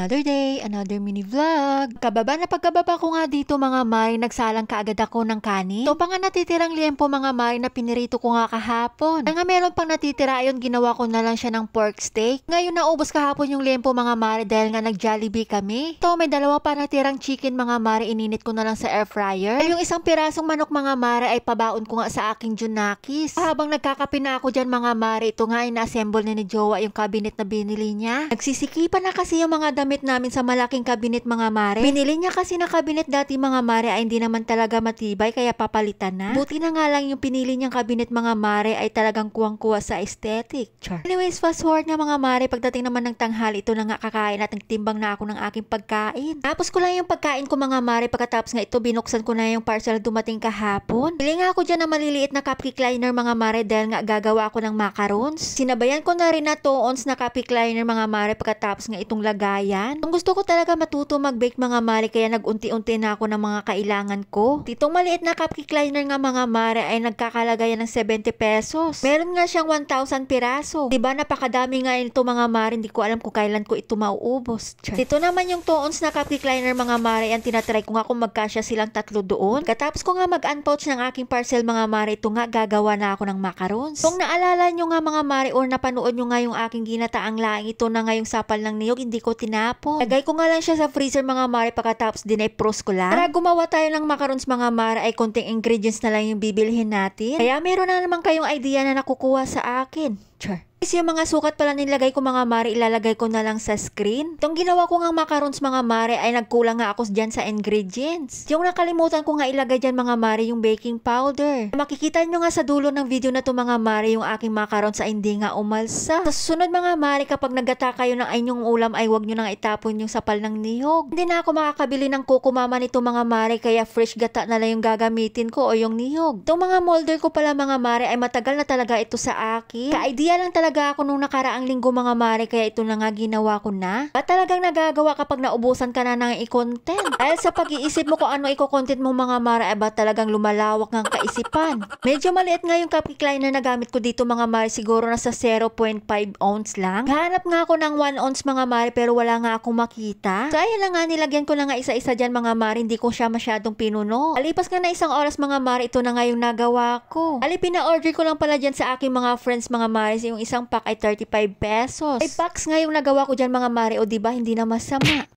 Another day, another mini vlog. Pagkababa ko nga dito mga Mari, nagsalang kaagad ako ng kanin. Ito pa nga natitirang liempo mga Mari na pinirito ko nga kahapon. Nga meron pang natitira, ayun ginawa ko na lang siya ng pork steak. Ngayon naubos kahapon yung liempo mga Mari dahil nga nag-Jollibee kami. Ito may dalawa pa natirang chicken mga Mari, ininit ko na lang sa air fryer. Yung isang pirasong manok mga Mari ay pabaon ko nga sa aking Junakis. Habang nagkakape na ako dyan mga Mari, ito nga ay na-assemble ni Jowa yung cabinet na binili niya. Nagsisikipan na kasi yung mga damit namin sa malaking cabinet mga Mare. Binili niya kasi na cabinet dati mga Mare ay hindi naman talaga matibay kaya papalitan na. Buti na nga lang yung pinili niyang cabinet mga Mare ay talagang kuwang-kuwa sa aesthetic. Char. Anyways, fast forward na mga Mare, pagdating naman ng tanghali, ito na nga kakain at nagtimbang na ako ng aking pagkain. Tapos ko lang yung pagkain ko mga Mare, pagkatapos nga ito binuksan ko na yung parcel dumating kahapon. Bili nga ako dyan ng maliliit na cupcake liner mga Mare dahil nga gagawa ako ng macarons. Sinabayan ko na rin na 2 ounce na cupcake liner mga Mare pagkatapos nga itong lagayan. Kung gusto ko talaga matuto mag-bake mga Mare kaya nag-unti-unti na ako ng mga kailangan ko. Ditong maliit na cupcake liner nga mga Mare ay nagkakalagayan ng 70 pesos. Meron nga siyang 1,000 piraso. Diba napakadami nga ito mga Mare, hindi ko alam kung kailan ko ito mauubos. Dito naman yung 2 ounce na cupcake liner mga Mare, ang tinatry ko nga kung magkasya silang tatlo doon. Katapos ko nga mag-unpouch ng aking parcel mga Mare, ito nga gagawa na ako ng macarons. Kung naalala nyo nga mga Mare or napanood nyo nga yung aking ginataang laing, ito na nga yung sapal ng niyog, hindi ko tinapon. Lagay ko nga lang siya sa freezer mga Mare pagkatapos din ay frost ko lang. Para gumawa tayo ng macarons mga Mare ay konting ingredients na lang yung bibilhin natin. Kaya meron na naman kayong idea na nakukuha sa akin. Char. Yung mga sukat pala nilagay ko mga Mare, ilalagay ko na lang sa screen. Itong ginawa ko nga macarons mga Mare ay nagkulang nga ako dyan sa ingredients. Yung nakalimutan ko nga ilagay dyan mga Mare yung baking powder. Makikita nyo nga sa dulo ng video na to mga Mare yung aking macarons ay hindi nga umalsa. Sa susunod mga Mare, kapag naggata kayo ng inyong ulam ay huwag nyo nang itapon yung sapal ng niyog. Hindi na ako makakabili ng kukumama nito mga Mare kaya fresh gata na lang yung gagamitin ko o yung niyog. Itong mga molder ko pala mga Mare ay matagal na talaga ito sa akin. Ka-idea lang talaga ako nung nakaraang linggo mga Mare kaya ito na nga ginawa ko na. Ba't talagang nagagawa kapag naubusan ka na ng i-content? Dahil sa pag-iisip mo kung ano i-content mo mga Mare ay ba talagang lumalawak ng kaisipan. Medyo maliit nga yung cupcake liner na gamit ko dito mga Mare, siguro nasa 0.5 ounce lang. Hanap nga ako ng 1 ounce mga Mare pero wala nga akong makita. So ayun lang nga, nilagyan ko na nga isa-isa dyan mga Mare, hindi ko siya masyadong pinuno. Alipas nga na isang oras mga Mare, ito na nga yung nagawa ko. Pina-order ko lang pala dyan sa aking mga friends mga Mare, yung isang pack ay 35 pesos. Ay packs nga yung nagawa ko dyan mga Mare, o diba hindi na masama.